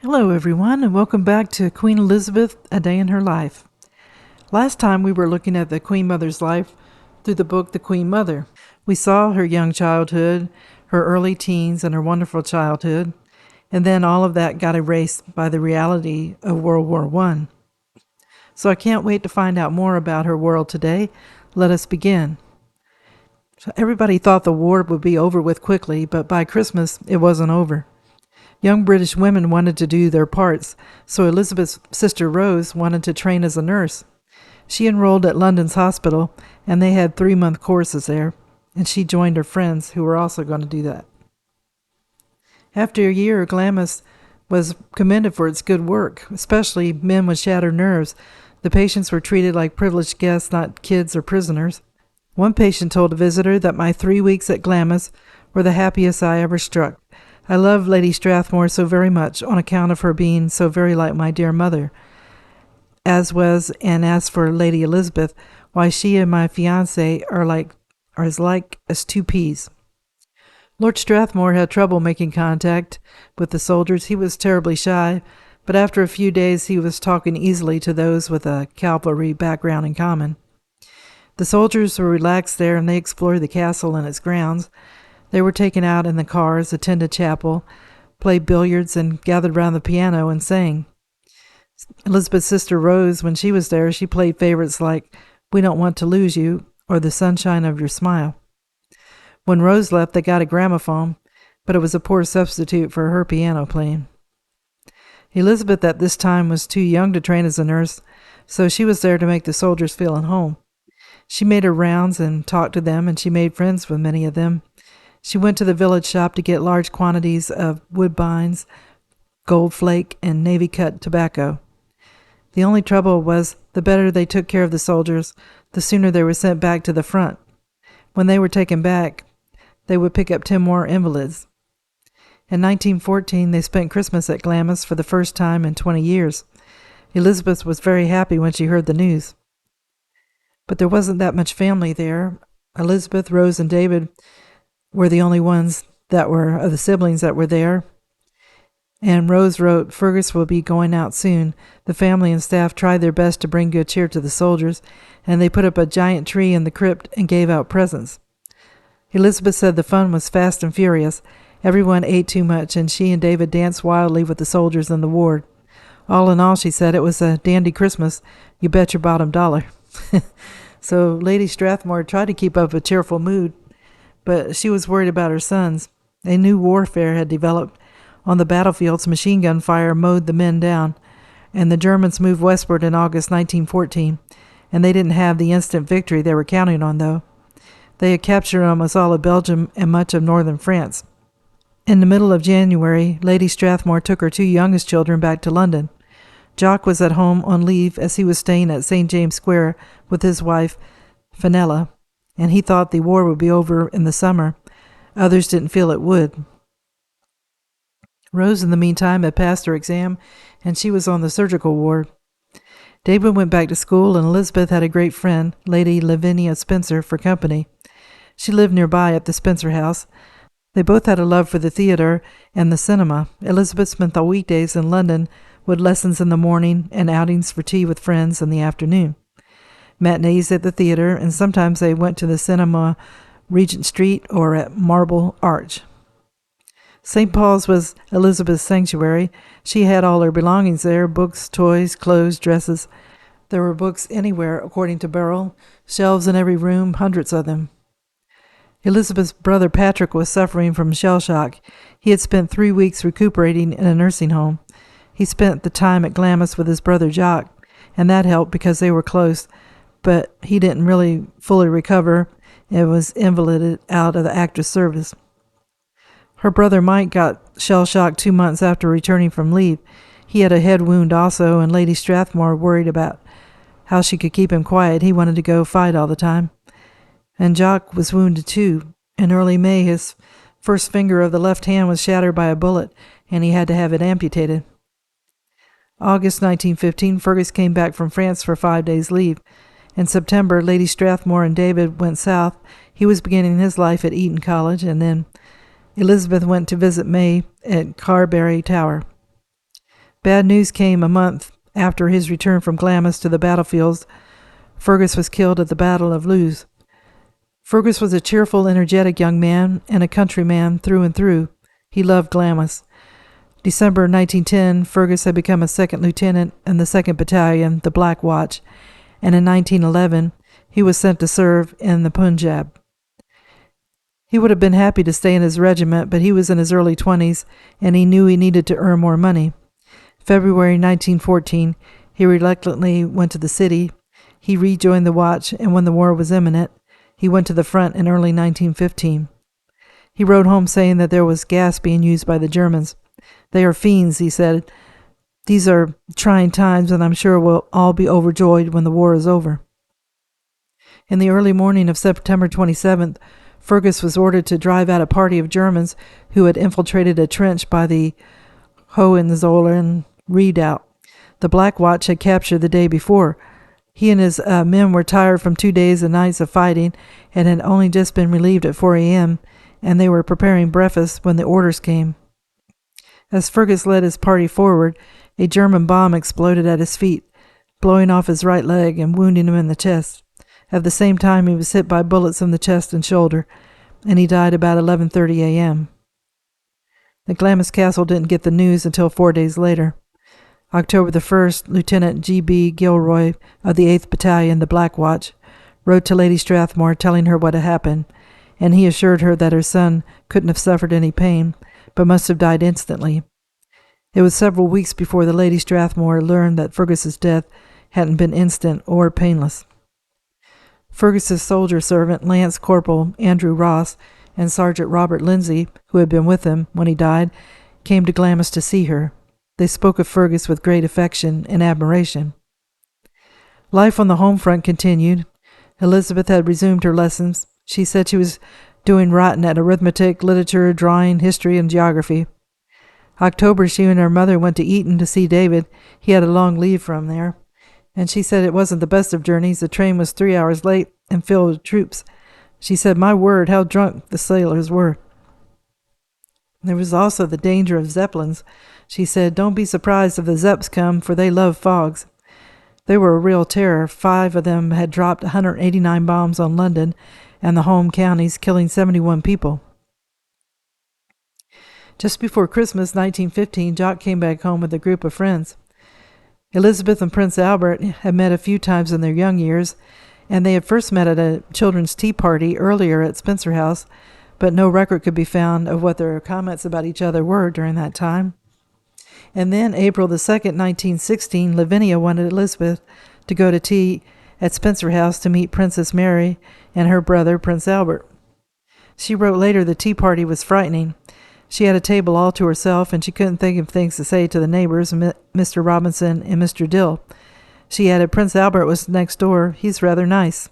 Hello, everyone, and welcome back to Queen Elizabeth, A Day in Her Life. Last time we were looking at the Queen Mother's life through the book The Queen Mother. We saw her young childhood, her early teens, and her wonderful childhood, and then all of that got erased by the reality of World War I. So I can't wait to find out more about her world today. Let us begin. So everybody thought the war would be over with quickly, but by Christmas it wasn't over. Young British women wanted to do their parts, so Elizabeth's sister Rose wanted to train as a nurse. She enrolled at London's hospital, and they had 3-month courses there, and she joined her friends who were also going to do that. After a year, Glamis was commended for its good work, especially men with shattered nerves. The patients were treated like privileged guests, not kids or prisoners. One patient told a visitor that my 3 weeks at Glamis were the happiest I ever struck. I love Lady Strathmore so very much on account of her being so very like my dear mother. As for Lady Elizabeth, why she and my fiancé are as like as two peas. Lord Strathmore had trouble making contact with the soldiers. He was terribly shy, but after a few days he was talking easily to those with a cavalry background in common. The soldiers were relaxed there, and they explored the castle and its grounds. They were taken out in the cars, attended chapel, played billiards, and gathered round the piano and sang. Elizabeth's sister Rose, when she was there, she played favorites like We Don't Want to Lose You or The Sunshine of Your Smile. When Rose left, they got a gramophone, but it was a poor substitute for her piano playing. Elizabeth at this time was too young to train as a nurse, so she was there to make the soldiers feel at home. She made her rounds and talked to them, and she made friends with many of them. She went to the village shop to get large quantities of woodbines, gold flake, and navy-cut tobacco. The only trouble was the better they took care of the soldiers, the sooner they were sent back to the front. When they were taken back, they would pick up 10 more invalids. In 1914, they spent Christmas at Glamis for the first time in 20 years. Elizabeth was very happy when she heard the news. But there wasn't that much family there. Elizabeth, Rose, and David were the only ones that were of the siblings that were there. And Rose wrote, Fergus will be going out soon. The family and staff tried their best to bring good cheer to the soldiers, and they put up a giant tree in the crypt and gave out presents. Elizabeth said the fun was fast and furious. Everyone ate too much, and she and David danced wildly with the soldiers in the ward. All in all, she said, it was a dandy Christmas. You bet your bottom dollar. So Lady Strathmore tried to keep up a cheerful mood, but she was worried about her sons. A new warfare had developed. On the battlefields, machine gun fire mowed the men down, and the Germans moved westward in August 1914, and they didn't have the instant victory they were counting on, though. They had captured almost all of Belgium and much of northern France. In the middle of January, Lady Strathmore took her 2 youngest children back to London. Jock was at home on leave as he was staying at St. James Square with his wife, Fenella, and he thought the war would be over in the summer. Others didn't feel it would. Rose, in the meantime, had passed her exam, and she was on the surgical ward. David went back to school, and Elizabeth had a great friend, Lady Lavinia Spencer, for company. She lived nearby at the Spencer house. They both had a love for the theater and the cinema. Elizabeth spent the weekdays in London with lessons in the morning and outings for tea with friends in the afternoon. Matinees at the theater, and sometimes they went to the cinema Regent Street or at Marble Arch. St. Paul's was Elizabeth's sanctuary. She had all her belongings there, books, toys, clothes, dresses. There were books anywhere, according to Beryl, shelves in every room, hundreds of them. Elizabeth's brother Patrick was suffering from shell shock. He had spent 3 weeks recuperating in a nursing home. He spent the time at Glamis with his brother Jock, and that helped because they were close, but he didn't really fully recover and was invalided out of the active service. Her brother Mike got shell-shocked 2 months after returning from leave. He had a head wound also, and Lady Strathmore worried about how she could keep him quiet. He wanted to go fight all the time. And Jock was wounded too. In early May, his first finger of the left hand was shattered by a bullet, and he had to have it amputated. August 1915, Fergus came back from France for 5 days' leave. In September, Lady Strathmore and David went south. He was beginning his life at Eton College, and then Elizabeth went to visit May at Carberry Tower. Bad news came a month after his return from Glamis to the battlefields. Fergus was killed at the Battle of Loos. Fergus was a cheerful, energetic young man and a countryman through and through. He loved Glamis. December 1910, Fergus had become a second lieutenant in the 2nd Battalion, the Black Watch, and in 1911 he was sent to serve in the Punjab. He would have been happy to stay in his regiment, but he was in his early 20s, and he knew he needed to earn more money. February 1914, he reluctantly went to the city. He rejoined the watch, and when the war was imminent, he went to the front in early 1915. He wrote home saying that there was gas being used by the Germans. "They are fiends," he said. "These are trying times, and I'm sure we'll all be overjoyed when the war is over." In the early morning of September 27th, Fergus was ordered to drive out a party of Germans who had infiltrated a trench by the Hohenzollern redoubt. The Black Watch had captured the day before. He and his men were tired from 2 days and nights of fighting and had only just been relieved at 4 a.m., and they were preparing breakfast when the orders came. As Fergus led his party forward, a German bomb exploded at his feet, blowing off his right leg and wounding him in the chest. At the same time, he was hit by bullets in the chest and shoulder, and he died about 11:30 a.m. The Glamis Castle didn't get the news until 4 days later. October the 1st, Lieutenant G.B. Gilroy of the 8th Battalion, the Black Watch, wrote to Lady Strathmore telling her what had happened, and he assured her that her son couldn't have suffered any pain, but must have died instantly. It was several weeks before the Lady Strathmore learned that Fergus's death hadn't been instant or painless. Fergus's soldier servant, Lance Corporal Andrew Ross, and Sergeant Robert Lindsay, who had been with him when he died, came to Glamis to see her. They spoke of Fergus with great affection and admiration. Life on the home front continued. Elizabeth had resumed her lessons. She said she was doing rotten at arithmetic, literature, drawing, history, and geography. October, she and her mother went to Eton to see David. He had a long leave from there, and she said it wasn't the best of journeys. The train was 3 hours late and filled with troops. She said, "My word, how drunk the sailors were." There was also the danger of Zeppelins. She said, "Don't be surprised if the Zeps come, for they love fogs." They were a real terror. 5 of them had dropped 189 bombs on London and the home counties, killing 71 people. Just before Christmas 1915, Jock came back home with a group of friends. Elizabeth and Prince Albert had met a few times in their young years, and they had first met at a children's tea party earlier at Spencer House, but no record could be found of what their comments about each other were during that time. And then, April the 2nd, 1916, Lavinia wanted Elizabeth to go to tea at Spencer House to meet Princess Mary and her brother, Prince Albert. She wrote later the tea party was frightening. She had a table all to herself, and she couldn't think of things to say to the neighbors, Mr. Robinson and Mr. Dill. She added, "Prince Albert was next door. He's rather nice."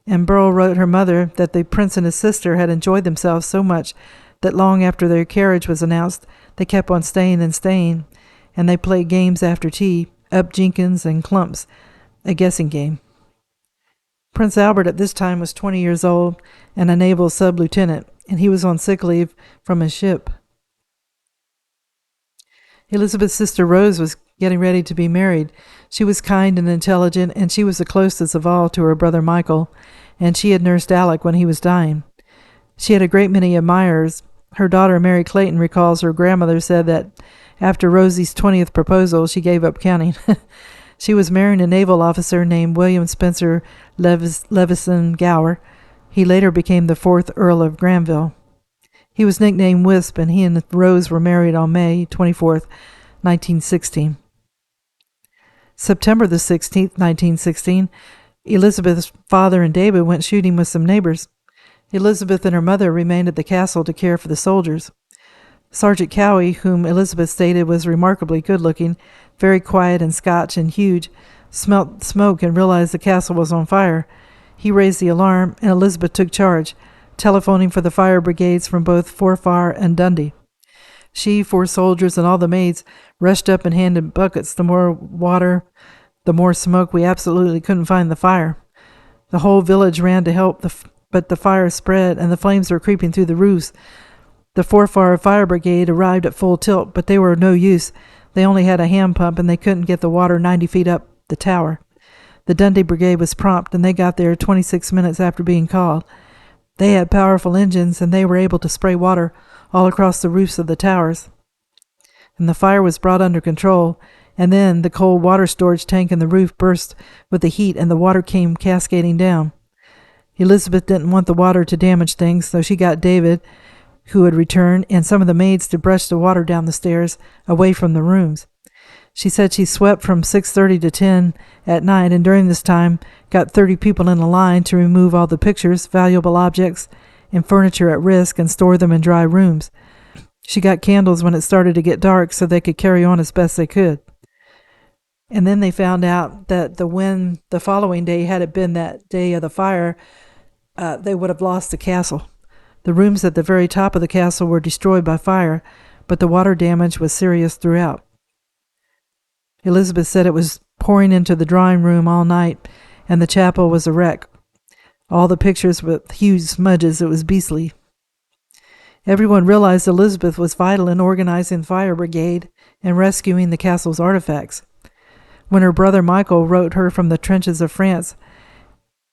And Burl wrote her mother that the prince and his sister had enjoyed themselves so much that long after their carriage was announced, they kept on staying and staying, and they played games after tea, up Jenkins and Clumps, a guessing game. Prince Albert at this time was 20 years old and a naval sub-lieutenant, and he was on sick leave from his ship. Elizabeth's sister Rose was getting ready to be married. She was kind and intelligent, and she was the closest of all to her brother Michael, and she had nursed Alec when he was dying. She had a great many admirers. Her daughter Mary Clayton recalls her grandmother said that after Rosie's 20th proposal, she gave up counting. She was marrying a naval officer named William Spencer Levison Gower. He later became the 4th Earl of Granville. He was nicknamed Wisp, and he and Rose were married on May 24th, 1916. September the 16th, 1916, Elizabeth's father and David went shooting with some neighbors. Elizabeth and her mother remained at the castle to care for the soldiers. Sergeant Cowie, whom Elizabeth stated was remarkably good-looking, very quiet and Scotch and huge, smelt smoke and realized the castle was on fire. He raised the alarm, and Elizabeth took charge, telephoning for the fire brigades from both Forfar and Dundee. She, 4 soldiers, and all the maids rushed up and handed buckets. The more water, the more smoke. We absolutely couldn't find the fire. The whole village ran to help, but the fire spread, and the flames were creeping through the roofs. The Forfar Fire Brigade arrived at full tilt, but they were of no use. They only had a hand pump, and they couldn't get the water 90 feet up the tower. The Dundee Brigade was prompt, and they got there 26 minutes after being called. They had powerful engines, and they were able to spray water all across the roofs of the towers. And the fire was brought under control, and then the cold water storage tank in the roof burst with the heat, and the water came cascading down. Elizabeth didn't want the water to damage things, so she got David, who had returned, and some of the maids to brush the water down the stairs away from the rooms. She said she swept from 6:30 to 10 at night, and during this time got 30 people in a line to remove all the pictures, valuable objects, and furniture at risk and store them in dry rooms. She got candles when it started to get dark so they could carry on as best they could. And then they found out that the following day, had it been that day of the fire, they would have lost the castle. The rooms at the very top of the castle were destroyed by fire, but the water damage was serious throughout. Elizabeth said it was pouring into the drawing room all night, and the chapel was a wreck. All the pictures with huge smudges. It was beastly. Everyone realized Elizabeth was vital in organizing the fire brigade and rescuing the castle's artifacts. When her brother Michael wrote her from the trenches of France,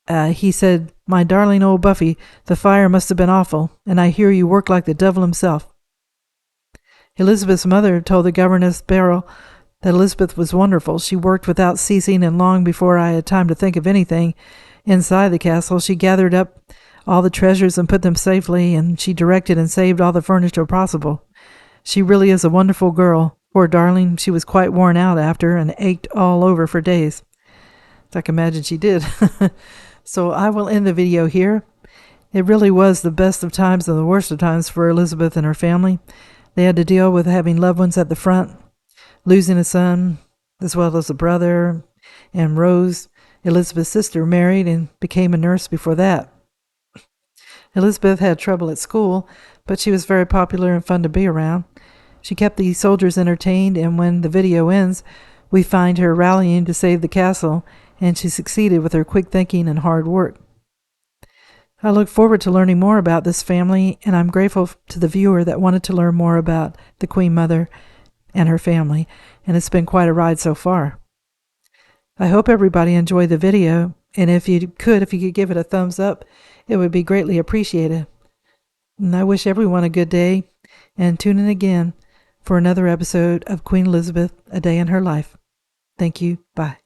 he said, "My darling old Buffy, the fire must have been awful, and I hear you work like the devil himself." Elizabeth's mother told the governess Beryl that Elizabeth was wonderful. She worked without ceasing, and long before I had time to think of anything inside the castle, she gathered up all the treasures and put them safely, and she directed and saved all the furniture possible. She really is a wonderful girl. Poor darling, she was quite worn out after and ached all over for days. I can imagine she did. So I will end the video here. It really was the best of times and the worst of times for Elizabeth and her family. They had to deal with having loved ones at the front, losing a son, as well as a brother, and Rose, Elizabeth's sister, married and became a nurse before that. Elizabeth had trouble at school, but she was very popular and fun to be around. She kept the soldiers entertained, and when the video ends, we find her rallying to save the castle, and she succeeded with her quick thinking and hard work. I look forward to learning more about this family, and I'm grateful to the viewer that wanted to learn more about the Queen Mother and her family, and it's been quite a ride so far. I hope everybody enjoyed the video, and if you could give it a thumbs up, it would be greatly appreciated. And I wish everyone a good day, and tune in again for another episode of Queen Elizabeth, A Day in Her Life. Thank you. Bye.